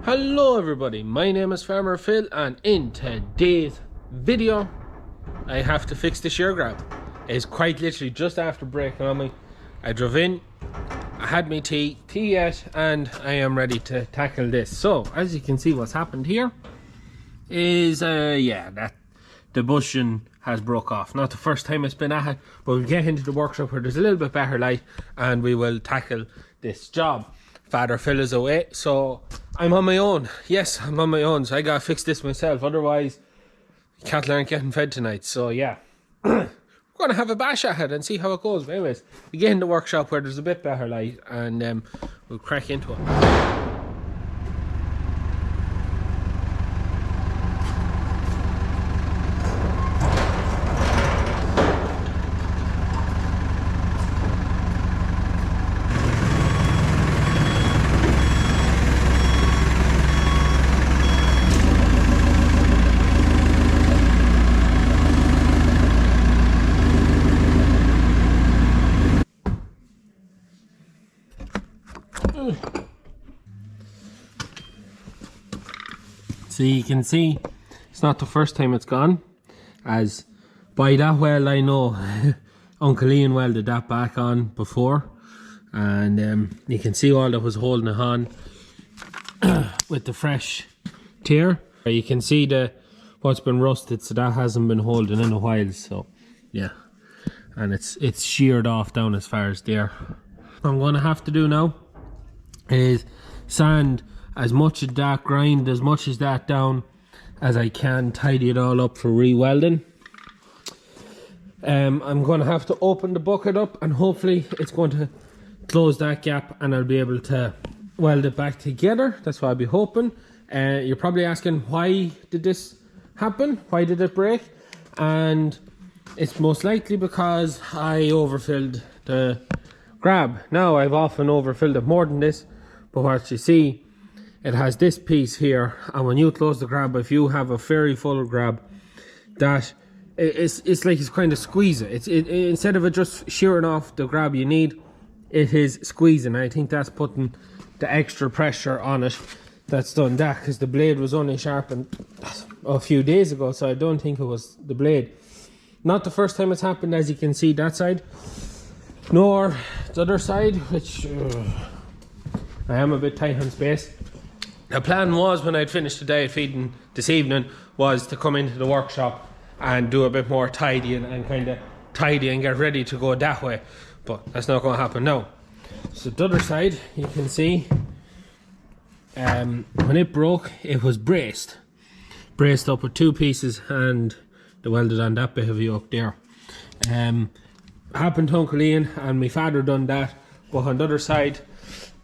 Hello everybody, my name is Farmer Phil, and in today's video I have to fix the shear grab. It's quite literally just after breaking on me. I drove in, I had my tea yet, and I am ready to tackle this. So as you can see, what's happened here is that the bushing has broke off. Not the first time it's been at it, but we'll get into the workshop where there's a little bit better light and we will tackle this job. Father Phil is away, so I'm on my own. Yes, I'm on my own, so I gotta fix this myself. Otherwise, cattle aren't getting fed tonight. So yeah, we're gonna have a bash at it and see how it goes. But anyways, we get in the workshop where there's a bit better light, and we'll crack into it. So you can see it's not the first time it's gone, as by that well I know Uncle Ian welded that back on before, and you can see all that was holding it on with the fresh tear. You can see what's been rusted, so that hasn't been holding in a while. So yeah, and it's sheared off down as far as there. What I'm going to have to do now is sand as much of that, grind as much as that down as I can, tidy it all up for re-welding. I'm going to have to open the bucket up, and hopefully it's going to close that gap and I'll be able to weld it back together. That's what I'll be hoping. You're probably asking, why did this happen? Why did it break? And it's most likely because I overfilled the grab. Now, I've often overfilled it more than this, but what you see, it has this piece here, and when you close the grab, if you have a very full grab, that it's like it's kind of squeezing. Instead of it just shearing off the grab you need, it is squeezing. I think that's putting the extra pressure on it that's done that, because the blade was only sharpened a few days ago, so I don't think it was the blade. Not the first time it's happened, as you can see that side, nor the other side, which I am a bit tight on space. The plan was, when I'd finished the diet feeding this evening, was to come into the workshop and do a bit more tidying and kind of tidy and get ready to go that way, but that's not going to happen now. So the other side, you can see, when it broke, it was braced up with two pieces, and they welded on that bit of yoke there. Happened to Uncle Ian, and my father done that, but on the other side,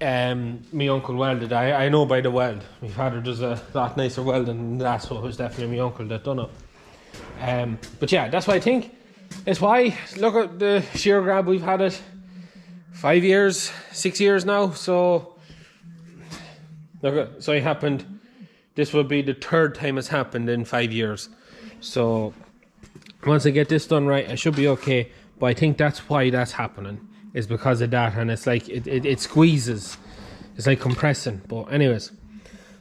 my uncle welded. I know by the weld. My father does a lot nicer welding than that, so it was definitely my uncle that done it. But yeah, that's what I think. It's why. Look at the shear grab, we've had it 5 years, 6 years now. So look, so it happened. This will be the third time it's happened in 5 years. So once I get this done right, I should be okay. But I think that's why that's happening, is because of that, and it's like it squeezes. It's like compressing. But anyways,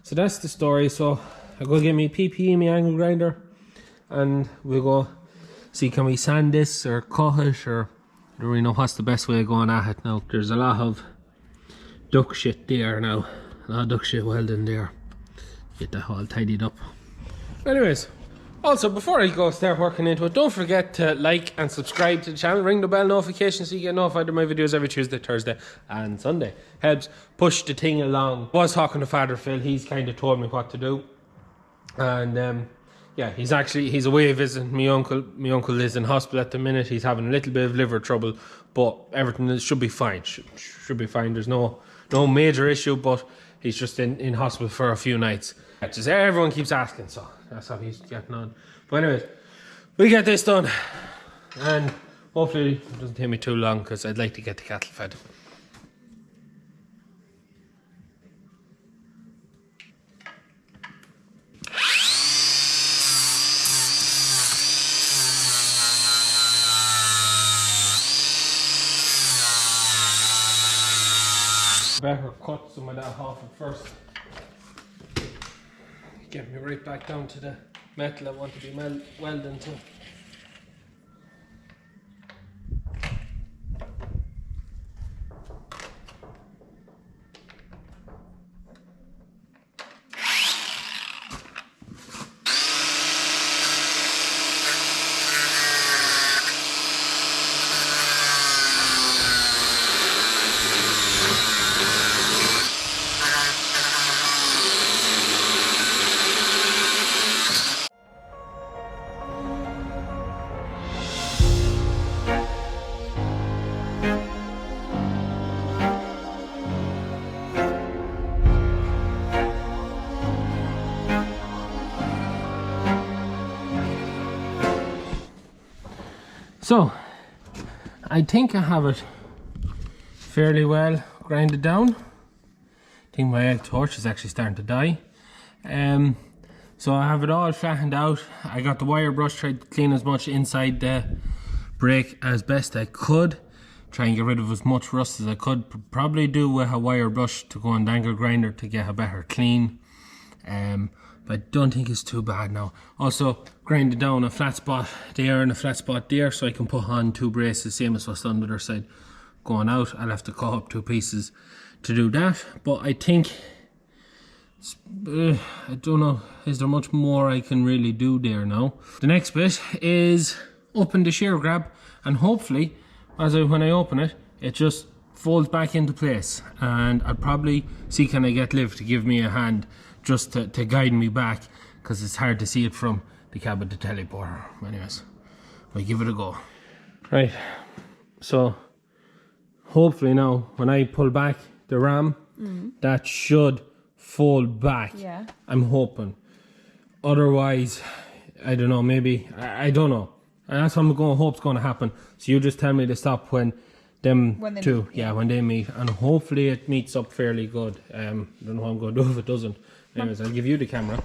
so that's the story. So I'll go get me PPE, my angle grinder, and we'll go see, can we sand this or cut it, or I don't really know what's the best way of going at it now. There's a lot of duck shit there now, a lot of duck shit welding there. Get that all tidied up. Anyways, also, before I go start working into it, don't forget to like and subscribe to the channel. Ring the bell notification so you get notified of my videos every Tuesday, Thursday and Sunday. Helps push the thing along. I was talking to Father Phil, he's kind of told me what to do. And yeah, he's away visiting my uncle. My uncle is in hospital at the minute. He's having a little bit of liver trouble, but everything should be fine. Should be fine. There's no major issue, but he's just in hospital for a few nights. Just everyone keeps asking, so that's how he's getting on. But anyways, we get this done, and hopefully it doesn't take me too long, because I'd like to get the cattle fed. Better cut some of that off at first. get me right back down to the metal I want to be welding to. So, I think I have it fairly well grinded down. I think my egg torch is actually starting to die. So I have it all flattened out. I got the wire brush, tried to clean as much inside the brake as best I could. Try and get rid of as much rust as I could. Probably do with a wire brush to go on the angle grinder to get a better clean. But I don't think it's too bad now. Also, grinded down a flat spot there and a flat spot there so I can put on 2 braces, same as what's done with the other side. Going out, I'll have to cut up 2 pieces to do that. But I think, I don't know, is there much more I can really do there now? The next bit is open the shear grab, and hopefully, when I open it, it just folds back into place. And I'll probably see can I get Liv to give me a hand just to guide me back, because it's hard to see it from the cab of the teleporter. Anyways, I'll give it a go. Right, so hopefully now when I pull back the ram, that should fold back. Yeah. I'm hoping. Otherwise, I don't know, maybe, I don't know. And that's what I'm going to hope's going to happen. So you just tell me to stop when them two, when they meet. And hopefully it meets up fairly good. I don't know what I'm going to do if it doesn't. Anyways, I'll give you the camera.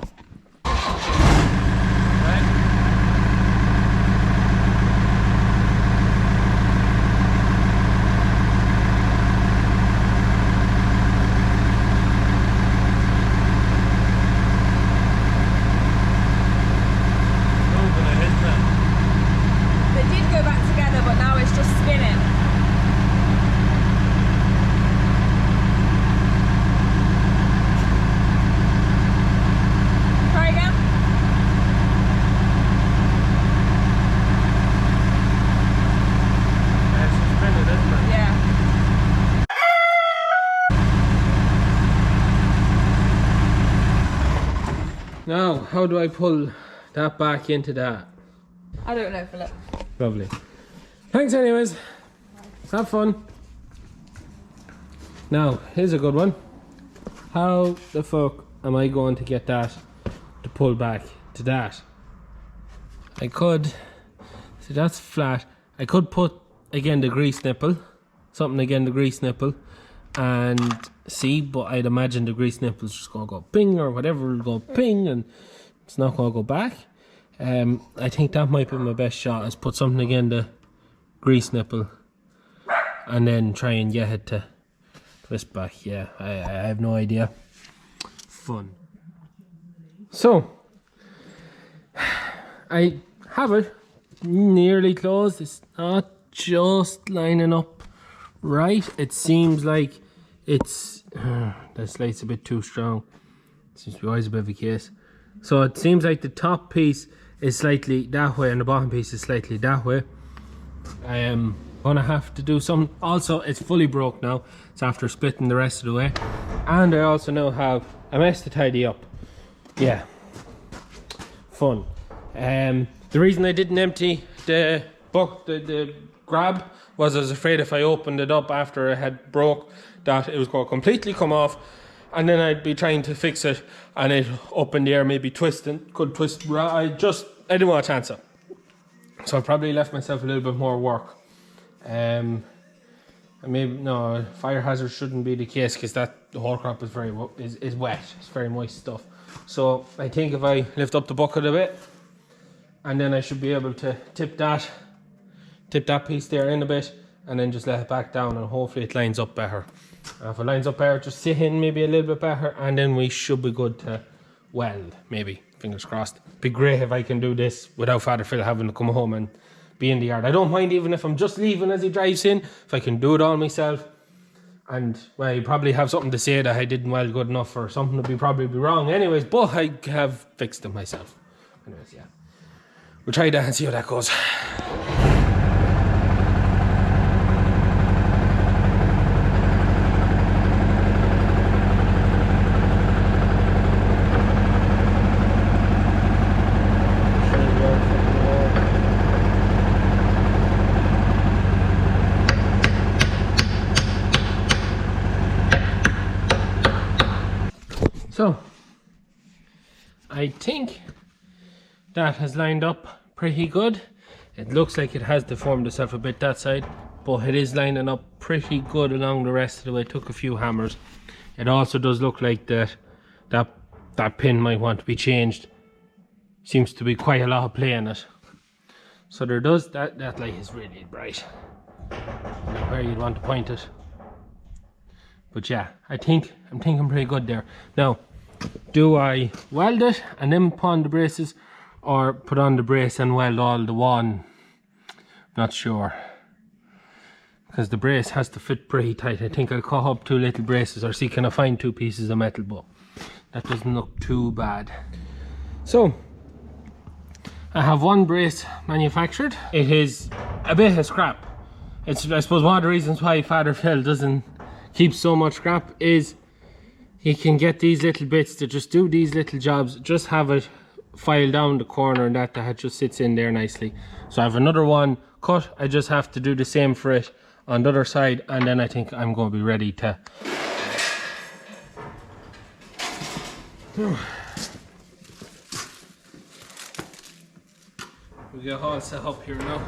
Now, how do I pull that back into that? I don't know, Philip. Lovely. Thanks anyways. Have fun. Now, here's a good one. How the fuck am I going to get that to pull back to that? I could, see that's flat. I could put, again, the grease nipple. Something again, the grease nipple. And see, but I'd imagine the grease nipple is just going to go ping or whatever, will go ping and it's not going to go back. I think that might be my best shot, is put something again, the grease nipple, and then try and get it to twist back. Yeah, I have no idea. Fun. So, I have it nearly closed. It's not just lining up right. It seems like it's that light's a bit too strong. Seems to be always a bit of a case. So it seems like the top piece is slightly that way and the bottom piece is slightly that way. I am gonna have to do some. Also, it's fully broke now. It's after splitting the rest of the way, and I also now have a mess to tidy up. Yeah, fun. The reason I didn't empty the grab was I was afraid if I opened it up after it had broke that it was going to completely come off, and then I'd be trying to fix it and it up in the air maybe twisting, could twist. I didn't want to chance it, so I probably left myself a little bit more work. And maybe no, fire hazard shouldn't be the case because the whole crop is wet. It's very moist stuff. So I think if I lift up the bucket a bit, and then I should be able to tip that piece there in a bit, and then just let it back down, and hopefully it lines up better. If it lines up better, just sit in maybe a little bit better, and then we should be good to weld, maybe. Fingers crossed. Be great if I can do this without Father Phil having to come home and be in the yard. I don't mind even if I'm just leaving as he drives in, if I can do it all myself. And well, you probably have something to say that I didn't weld good enough or something to probably be wrong anyways, but I have fixed it myself. Anyways, yeah. We'll try that and see how that goes. So, I think that has lined up pretty good. It looks like it has deformed itself a bit that side, but it is lining up pretty good along the rest of the way. It took a few hammers. It also does look like that pin might want to be changed. Seems to be quite a lot of play in it. So there does, that light is really bright. I don't know where you'd want to point it. But yeah, I'm thinking pretty good there. Now, do I weld it and then put on the braces, or put on the brace and weld all the one? Not sure. Because the brace has to fit pretty tight. I think I'll cut up 2 little braces or see can I find 2 pieces of metal, but that doesn't look too bad. So, I have 1 brace manufactured. It is a bit of scrap. It's, I suppose, one of the reasons why Father Phil doesn't keep so much scrap is he can get these little bits to just do these little jobs, just have it file down the corner, and that just sits in there nicely. So I have another one cut. I just have to do the same for it on the other side, and then I think I'm going to be ready to we get all set up here now.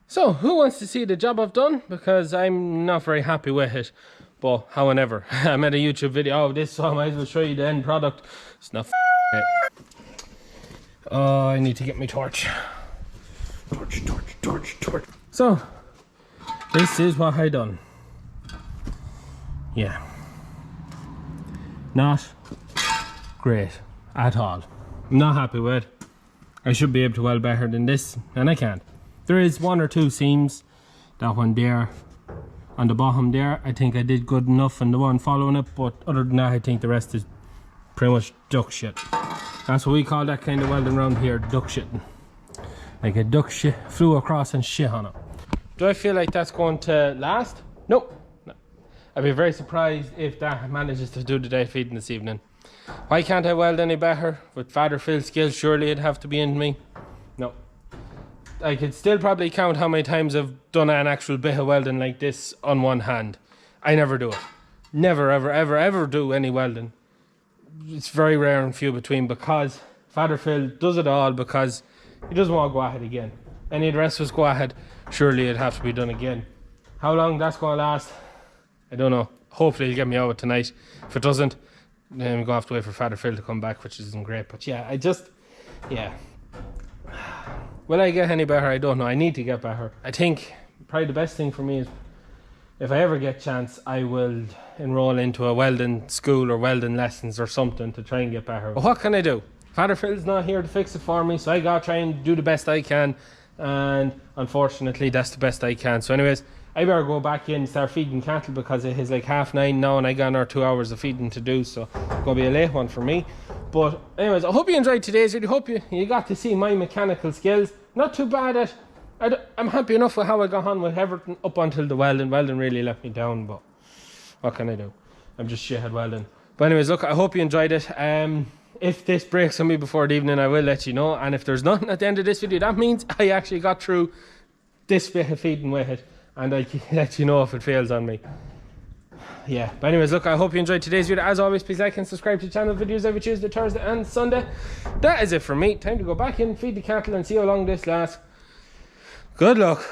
So, who wants to see the job I've done? Because I'm not very happy with it. But, however, I made a YouTube video of this, so I might as well show you the end product. It's not it. Oh, I need to get my torch. Torch. So, this is what I done. Yeah. Not great at all. I'm not happy with it. I should be able to weld better than this, and I can't. There is 1 or 2 seams. That one there, on the bottom there, I think I did good enough, and the one following it, but other than that, I think the rest is pretty much duck shit. That's what we call that kind of welding around here, duck shitting. Like a duck shit flew across and shit on it. Do I feel like that's going to last? Nope. No. I'd be very surprised if that manages to do the day feeding this evening. Why can't I weld any better? With Father Phil's skills, surely it'd have to be in me. No. I could still probably count how many times I've done an actual bit of welding like this on one hand. I never do it. Never, ever, ever, ever do any welding. It's very rare and few between, because Father Phil does it all because he doesn't want to go ahead again. Any of the rest of us go ahead, surely it'd have to be done again. How long that's going to last, I don't know. Hopefully he'll get me out tonight. If it doesn't, then we're going to have to wait for Father Phil to come back, which isn't great. But yeah, will I get any better? I don't know. I need to get better. I think probably the best thing for me is, if I ever get a chance, I will enroll into a welding school or welding lessons or something to try and get better. But what can I do? Father Phil's not here to fix it for me, so I gotta try and do the best I can, and unfortunately that's the best I can. So anyways, I better go back in and start feeding cattle, because it is like 9:30 now and I got another 2 hours of feeding to do, so it's gonna be a late one for me. But anyways, I hope you enjoyed today's video. Hope you got to see my mechanical skills. Not too bad at. I'm happy enough with how I got on with everything up until the welding. Welding really let me down, but what can I do? I'm just shit at welding. But anyways, look, I hope you enjoyed it. If this breaks on me before the evening, I will let you know. And if there's nothing at the end of this video, that means I actually got through this bit of feeding with it, and I can let you know if it fails on me. Yeah, but anyways, look, I hope you enjoyed today's video. As always, please like and subscribe to the channel. Videos every Tuesday, Thursday and Sunday. That is it for me. Time to go back in, feed the cattle and see how long this lasts. Good luck.